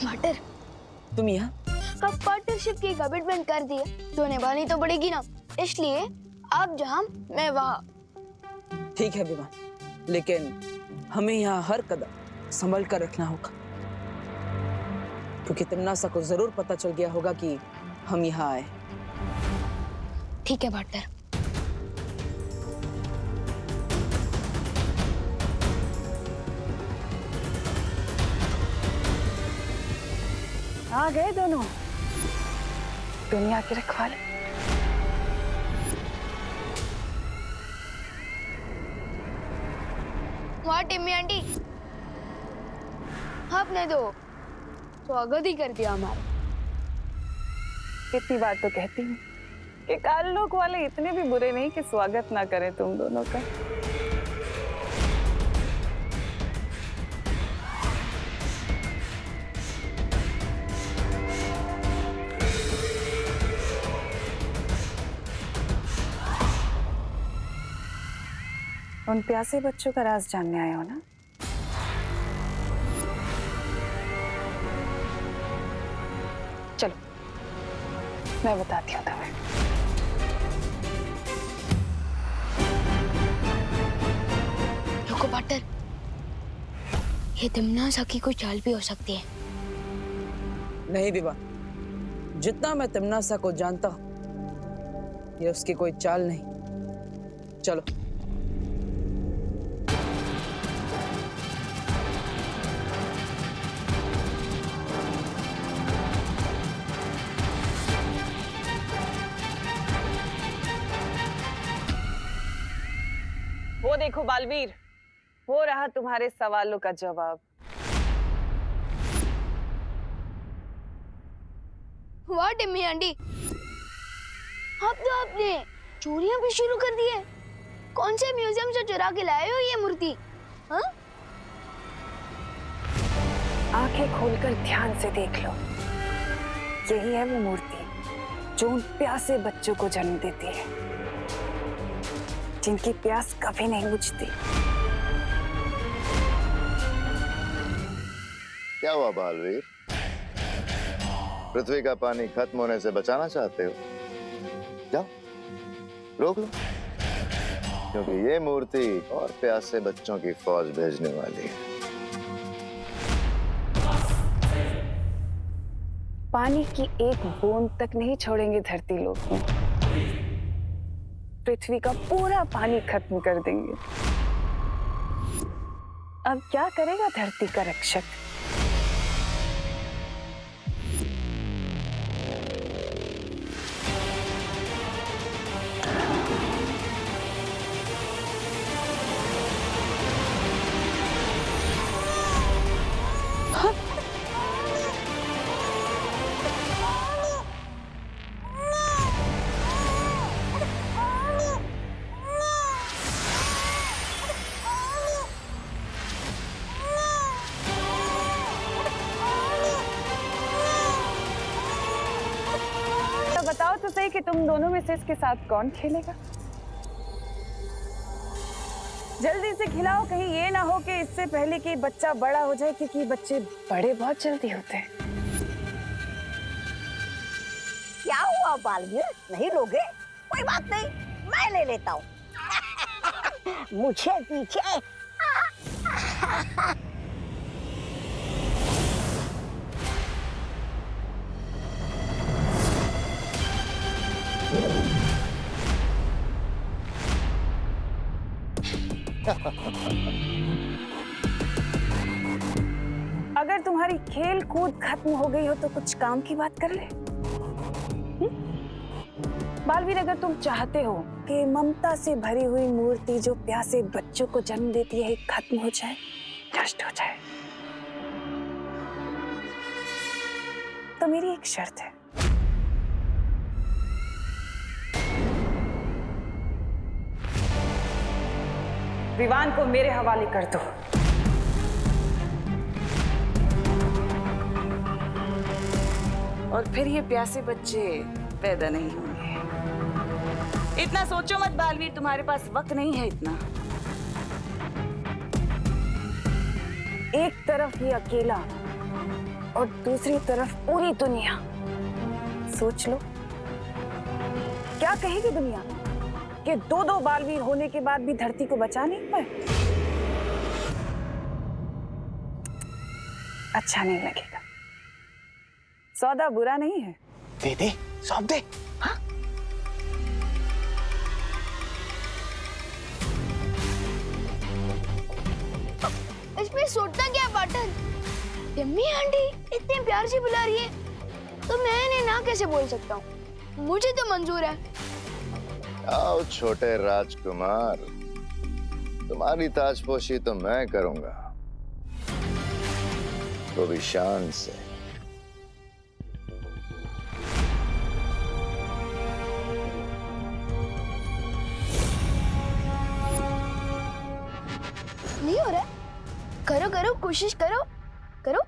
मटर, तुम यहाँ? अब पार्टनरशिप की कमिटमेंट कर दी है तो निभानी तो पड़ेगी ना, इसलिए आप जहाँ मैं वहाँ। ठीक है विवान, लेकिन हमें यहाँ हर कदम संभल कर रखना होगा, क्योंकि तिमनासा को जरूर पता चल गया होगा कि हम यहाँ आए। ठीक है पार्टनर। आ गए दोनों दुनिया के रखवाले। वहाँ टिम्मी आंटी, आपने तो स्वागत ही कर दिया हमारा। कितनी बार तो कहती हूँ कि काललोक वाले इतने भी बुरे नहीं कि स्वागत ना करें तुम दोनों का। उन प्यासे बच्चों का राज जानने आए हो ना? चलो मैं बताती हूँ तुम्हें। रुको पार्टनर, ये तिमनासा की कोई चाल भी हो सकती है। नहीं विवान, जितना मैं तिमनासा को जानता हूँ, ये उसकी कोई चाल नहीं। चलो। वो देखो बालवीर, हो रहा तुम्हारे सवालों का जवाब। वाह टिम्मी आंटी, अब तो आपने चोरियां भी शुरू कर दी है। कौन से म्यूजियम से चुरा के लाए हो ये मूर्ति? हाँ? आंखें खोलकर ध्यान से देख लो, यही है वो मूर्ति जो उन प्यासे बच्चों को जन्म देती है, जिनकी प्यास कभी नहीं बुझती। क्या हुआ बालवीर? पृथ्वी का पानी खत्म होने से बचाना चाहते हो? जाओ रोक लो, क्योंकि ये मूर्ति और प्यासे बच्चों की फौज भेजने वाली है। पानी की एक बूंद तक नहीं छोड़ेंगे धरती लोक में, पृथ्वी का पूरा पानी खत्म कर देंगे। अब क्या करेगा धरती का रक्षक? बताओ तो सही कि तुम दोनों में से इसके साथ कौन खेलेगा? जल्दी से खिलाओ, कहीं ये ना हो कि इससे पहले कि बच्चा बड़ा हो जाए, क्योंकि बच्चे बड़े बहुत जल्दी होते हैं। क्या हुआ बालवीर, नहीं लोगे? कोई बात नहीं, मैं ले लेता हूँ। मुझे पीछे। अगर तुम्हारी खेल कूद खत्म हो गई हो तो कुछ काम की बात कर ले। बालवीर, अगर तुम चाहते हो कि ममता से भरी हुई मूर्ति जो प्यासे बच्चों को जन्म देती है खत्म हो जाए, नष्ट हो जाए, तो मेरी एक शर्त है। विवान को मेरे हवाले कर दो। और फिर ये प्यासे बच्चे पैदा नहीं होंगे। इतना सोचो मत बालवीर, तुम्हारे पास वक्त नहीं है इतना। एक तरफ ये अकेला और दूसरी तरफ पूरी दुनिया। सोच लो, क्या कहेगी दुनिया कि दो दो बालवीर होने के बाद भी धरती को बचा नहीं पाए? अच्छा नहीं लगेगा। सौदा बुरा नहीं है। दे दे, सौंप दे। इसमें सोचना क्या है पाटन? टिम्मी आंटी इतने प्यार से बुला रही है तो मैं इन्हें ना कैसे बोल सकता हूँ? मुझे तो मंजूर है। आओ छोटे राजकुमार, तुम्हारी ताजपोशी तो मैं करूंगा, वो भी शान से। नहीं हो रहा है? करो करो, कोशिश करो करो।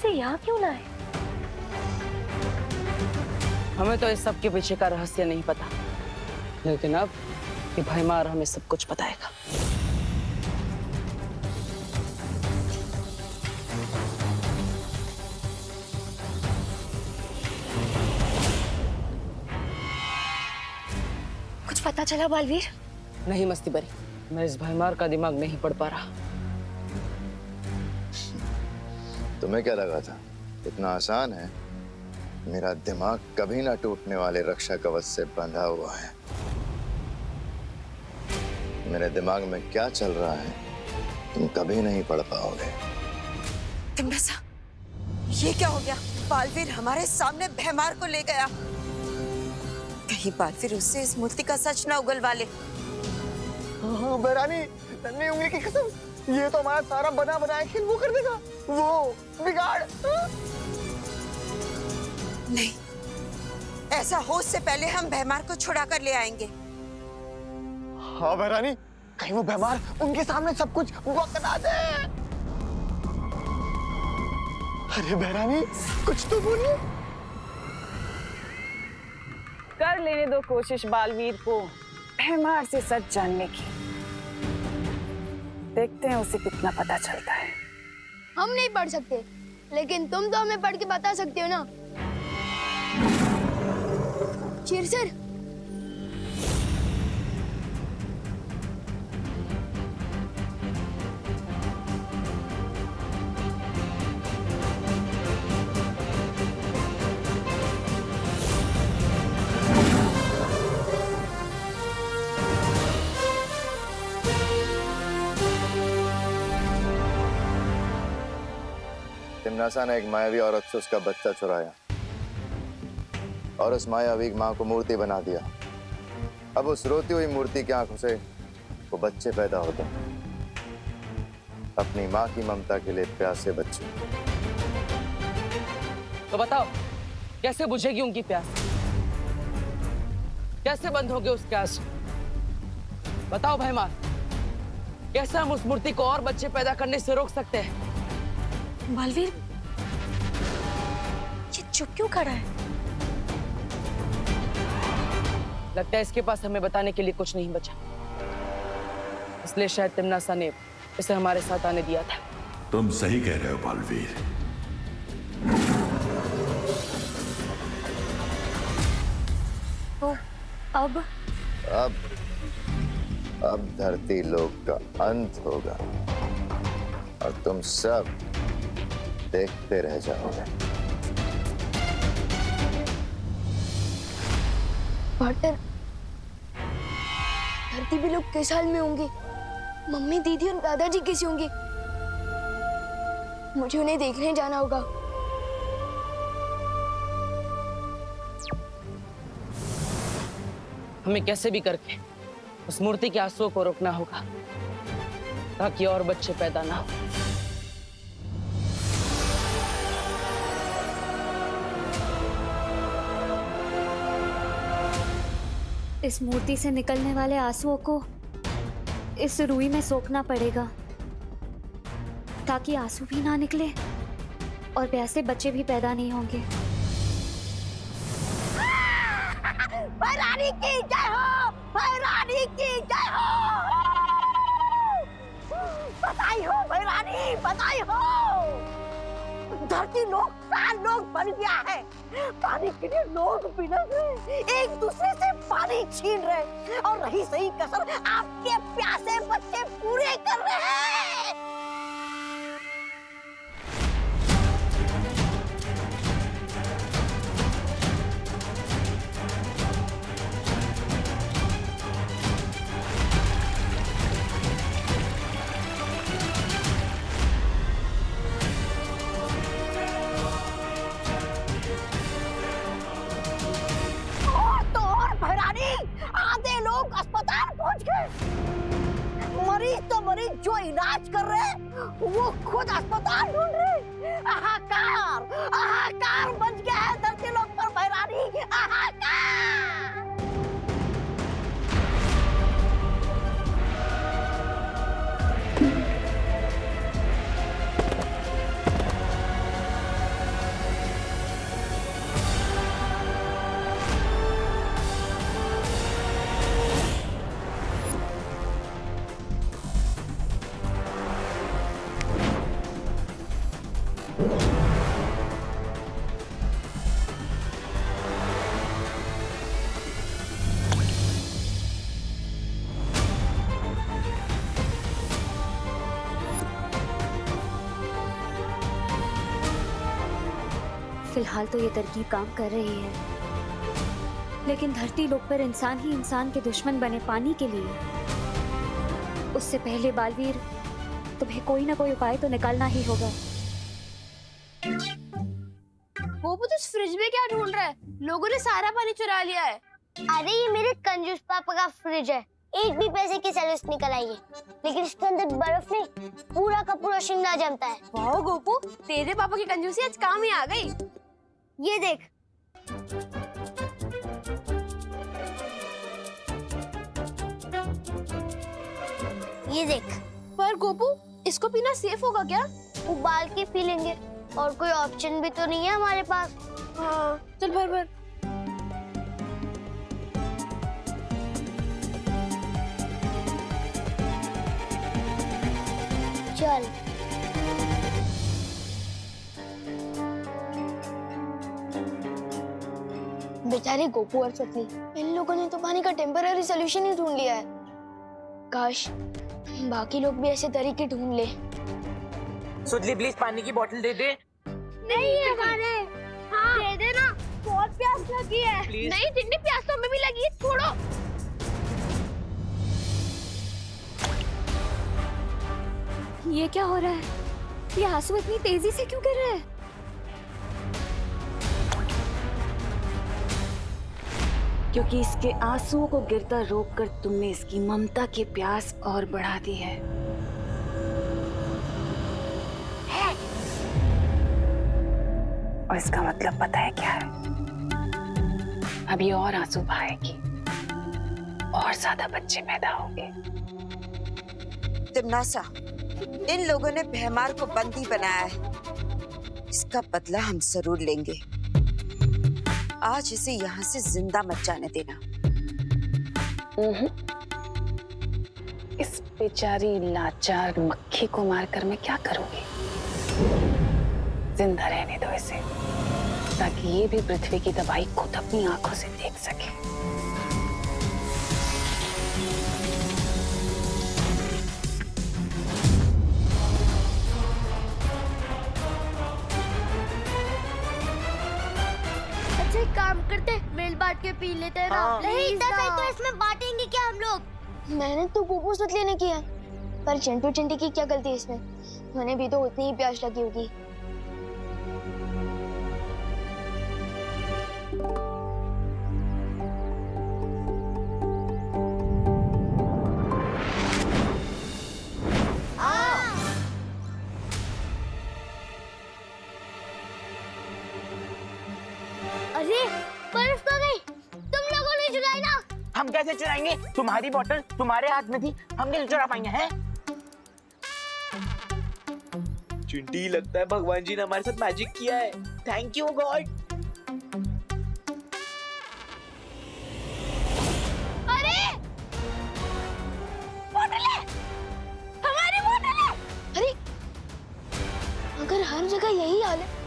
से यहाँ क्यों लाए? हमें तो इस सब के पीछे का रहस्य नहीं पता, लेकिन अब ये भैमार हमें सब कुछ बताएगा। कुछ पता चला बालवीर? नहीं मस्ती बरी, मैं इस भैमार का दिमाग नहीं पढ़ पा रहा। तुम्हें क्या लगा था इतना आसान है? मेरा दिमाग कभी ना टूटने वाले रक्षा कवच से बंधा हुआ है। मेरे दिमाग में क्या चल रहा है तुम कभी नहीं पढ़ पाओगे। तिम्नासा, ये क्या हो गया? बालवीर हमारे सामने भैमार को ले गया। कहीं बालवीर उससे इस मूर्ति का सच ना उगलवा ले। बहरानी, नन्ही उंगली की कसम, ये तो हमारा सारा बना बनाया खेल वो कर देगा, वो बिगाड़। नहीं, ऐसा हो उससे पहले हम भैमार को छुड़ा कर ले आएंगे। हाँ बहरानी, कहीं वो भैमार उनके सामने सब कुछ बता दे। अरे बहरानी, कुछ तो बोलिए। कर लेने दो कोशिश बालवीर को भैमार से सच जानने की। देखते हैं उसे कितना पता चलता है। हम नहीं पढ़ सकते, लेकिन तुम तो हमें पढ़ के बता सकते हो ना। शेरसर, तिम्नासा ने एक मायावी औरत से उसका बच्चा चुराया और उस मायावी मां को मूर्ति बना दिया। अब उस रोती हुई मूर्ति की आंखों से वो बच्चे पैदा होते हैं, अपनी मां की ममता के लिए प्यासे बच्चे। तो बताओ, कैसे बुझेगी उनकी प्यास? कैसे बंद होंगे उसके आंसू? बताओ भैमार, कैसे हम उस मूर्ति को और बच्चे पैदा करने से रोक सकते हैं? बालवीर, ये चुप क्यों खड़ा है? लगता है इसके पास हमें बताने के लिए कुछ नहीं बचा, इसलिए शायद तिम्नासा ने इसे हमारे साथ आने दिया था। तुम सही कह रहे हो बालवीर। तो अब धरती लोक का अंत होगा और तुम सब देखते रह जाओगे। पार्टनर, धरती भी लोग किस हाल में होंगे? मम्मी, दीदी और दादाजी कैसे होंगे? मुझे उन्हें देखने जाना होगा। हमें कैसे भी करके उस मूर्ति के आंसुओं को रोकना होगा ताकि और बच्चे पैदा ना हो। इस मूर्ति से निकलने वाले आंसुओं को इस रुई में सोखना पड़ेगा ताकि आंसू भी ना निकले और प्यासे बच्चे भी पैदा नहीं होंगे। भैरानी की जय हो, भैरानी की जय हो। पता धरती लोग सात लोग बन गया है। पानी के लिए लोग बिलख रहे, एक दूसरे से पानी छीन रहे और रही सही कसर आपके प्यासे बच्चे पूरे कर रहे हैं। आधे लोग अस्पताल पहुंच गए। मरीज तो मरीज जो इलाज कर रहे हैं वो खुद अस्पताल ढूंढ रहे। हाहाकार हाहाकार बच गया है धरती लोग पर भैरानी, हाहाकार। फिलहाल तो ये तरकीब काम कर रही है, लेकिन धरती लोक पर इंसान ही इंसान के दुश्मन बने पानी के लिए, उससे पहले बालवीर तुम्हें कोई ना कोई उपाय तो निकालना ही होगा। गोपू तो इस फ्रिज में क्या ढूंढ रहा है? लोगों ने सारा पानी चुरा लिया है। अरे ये मेरे कंजूस पापा का फ्रिज है, एक भी पैसे की सर्विस निकल आई है, लेकिन इसके अंदर बर्फ नहीं पूरा का पूरा शिमला जमता है। वाह गोपू, तेरे पापा की कंजूसी आज काम ही आ गई। ये देख, ये देख। पर गोपू, इसको पीना सेफ होगा क्या? उबाल के पी लेंगे, और कोई ऑप्शन भी तो नहीं है हमारे पास। हाँ, चल भर भर। चल। बेचारे गोपू और सतली, इन लोगों ने तो पानी का टेम्पररी सोल्यूशन ही ढूंढ लिया है। काश बाकी लोग भी ऐसे तरीके ढूंढ ले। सुतली प्लीज पानी की बोतल दे दे। नहीं है हमारे। हाँ दे दे ना, बहुत प्यास लगी है। Please. नहीं जितनी प्यास तो हमें भी लगी है, छोड़ो। ये क्या हो रहा है? ये आंसू इतनी तेजी से क्यों गिर रहे हैं? क्योंकि इसके आंसुओं को गिरता रोककर तुमने इसकी ममता की प्यास और बढ़ा दी है। और इसका मतलब पता है क्या है? अभी और आंसू बहाएगी और ज्यादा बच्चे पैदा होंगे। तिमनासा, इन लोगों ने भैमार को बंदी बनाया है, इसका बदला हम जरूर लेंगे। आज इसे यहाँ से जिंदा मत जाने देना। इस बेचारी लाचार मक्खी को मारकर मैं क्या करूंगी? जिंदा रहने दो इसे, ताकि ये भी पृथ्वी की तबाही खुद अपनी आंखों से देख सके। अच्छा एक काम करते, मिल बांट के पी लेते हैं ना। नहीं इतना सही तो इसमें बांटेंगे क्या हम लोग? मेहनत तो गोपू सतली ने की है, पर चिंटू चिंटी की क्या गलती है इसमें? उन्हें भी तो उतनी ही प्यास लगी होगी। अरे बर्फ कहाँ गई? तुम लोगों ने चुराई ना? हम कैसे चुराएंगे? तुम्हारी बोतल तुम्हारे हाथ में थी, हम कैसे चुरा पाएंगे? हैं? चिंटी, लगता है भगवान जी ने हमारे साथ मैजिक किया है। Thank you God. अरे बोतलें, हमारी बोतलें! अरे अगर हर जगह यही हाल है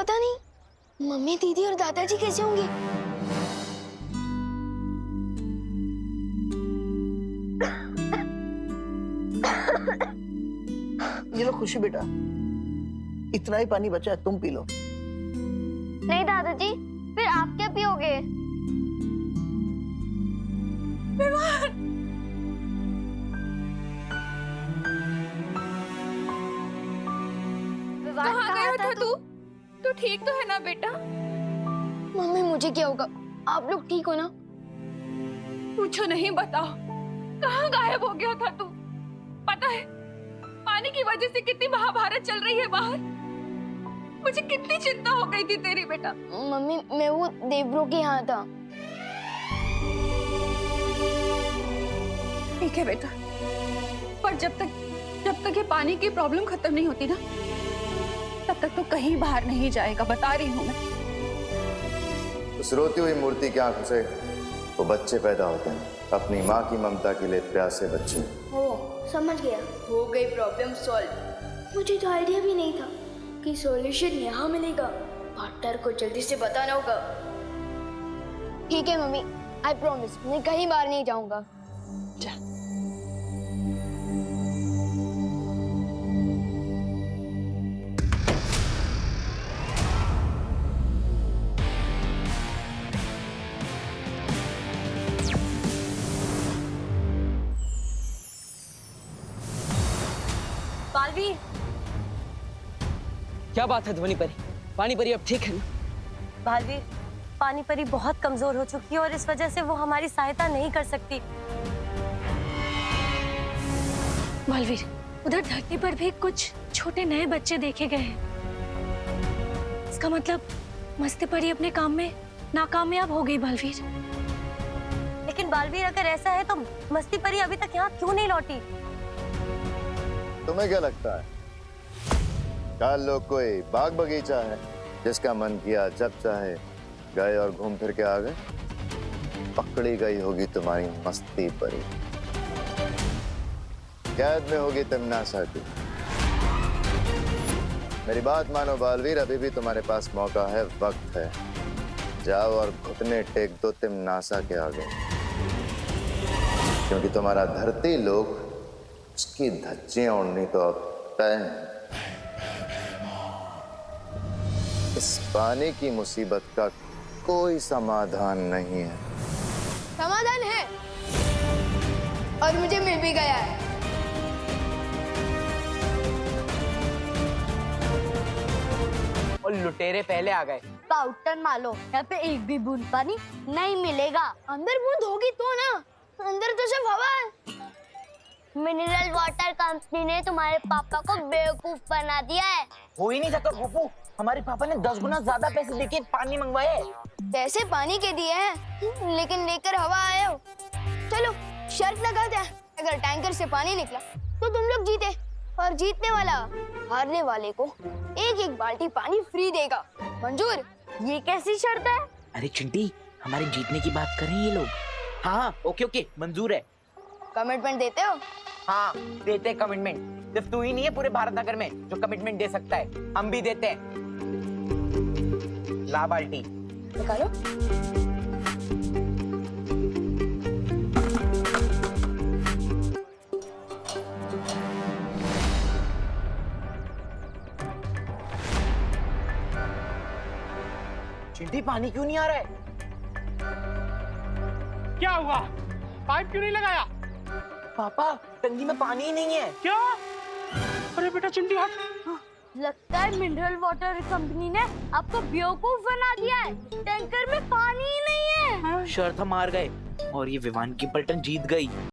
पता नहीं मम्मी, दीदी और दादाजी कैसे होंगे। ये लो खुशी बेटा, इतना ही पानी बचा है, तुम पी लो। नहीं दादाजी, फिर आप क्या पियोगे? कहाँ गया था तू? तू ठीक तो है ना बेटा? मम्मी मुझे क्या होगा, आप लोग ठीक हो ना? पूछो नहीं, बताओ कहाँ गायब हो गया था तू? पता है पानी की वजह से कितनी महाभारत चल रही है बाहर। मुझे कितनी चिंता हो गई थी तेरी बेटा। मम्मी मैं वो देवब्रो के यहाँ था। ठीक है बेटा, पर जब तक ये पानी की प्रॉब्लम खत्म नहीं होती ना, तब तक तो कहीं बाहर नहीं जाएगा, बता रही हूँ मैं। उस रोती हुई मूर्ति की आंखों से वो बच्चे पैदा होते हैं, अपनी माँ की ममता के लिए प्यासे बच्चे। हो समझ गया, हो गई प्रॉब्लम सॉल्व। मुझे तो आइडिया भी नहीं था कि सॉल्यूशन यहाँ मिलेगा। पार्टनर को जल्दी से बताना होगा। ठीक है मम्मी, आई प्रॉमिस मैं कहीं बाहर नहीं जाऊंगा। बालवीर, क्या बात है ध्वनि परी? पानी परी अब ठीक है ना? बालवीर, पानी परी बहुत कमजोर हो चुकी है और इस वजह से वो हमारी सहायता नहीं कर सकती। बालवीर, उधर धरती पर भी कुछ छोटे नए बच्चे देखे गए हैं। इसका मतलब मस्ती परी अपने काम में नाकामयाब हो गई। बालवीर, लेकिन बालवीर अगर ऐसा है तो मस्ती परी अभी तक यहाँ क्यों नहीं लौटी? तुम्हें क्या लगता है काल लोग कोई बाग बगीचा है जिसका मन किया जब चाहे गए और घूम फिर के आ गए? पकड़ी गई होगी तुम्हारी मस्ती परी, कैद में होगी तिमनासा की। मेरी बात मानो बालवीर, अभी भी तुम्हारे पास मौका है, वक्त है। जाओ और घुटने टेक दो तिमनासा के आगे, क्योंकि तुम्हारा धरती लोग उसकी धज्जियां उड़नी तो अब तय है। इस पानी की मुसीबत का कोई समाधान नहीं है। समाधान है और मुझे मिल भी गया है। और लुटेरे पहले आ गए। पाउडर मारो, यहाँ पे एक भी बूंद पानी नहीं मिलेगा। अंदर बूंद होगी तो ना, अंदर तो सिर्फ हवा है। मिनरल वाटर कंपनी ने तुम्हारे पापा को बेवकूफ बना दिया है। हो ही नहीं सकता फूफू, हमारे पापा ने 10 गुना ज्यादा पैसे देके पानी मंगवाए। पैसे पानी के दिए हैं, लेकिन लेकर हवा आए हो। चलो शर्त लगाते हैं, अगर टैंकर से पानी निकला तो तुम लोग जीते, और जीतने वाला हारने वाले को एक एक बाल्टी पानी फ्री देगा। मंजूर? ये कैसी शर्त है? अरे चिंटी, हमारे जीतने की बात कर रहे हैं ये लोग। हाँ ओके ओके, मंजूर है। कमिटमेंट देते हो? हाँ देते हैं कमिटमेंट। सिर्फ तू ही नहीं है पूरे भारत नगर में जो कमिटमेंट दे सकता है, हम भी देते हैं। ला बाल्टी निकालो। चिंटी पानी क्यों नहीं आ रहा है? क्या हुआ? पाइप क्यों नहीं लगाया? पापा टंकी में पानी ही नहीं है। क्या? अरे बेटा चिंटी हट। लगता है मिनरल वाटर कंपनी ने आपको बेवकूफ बना दिया है। टैंकर में पानी ही नहीं है। शर्त हम हार गए और ये विवान की पलटन जीत गई।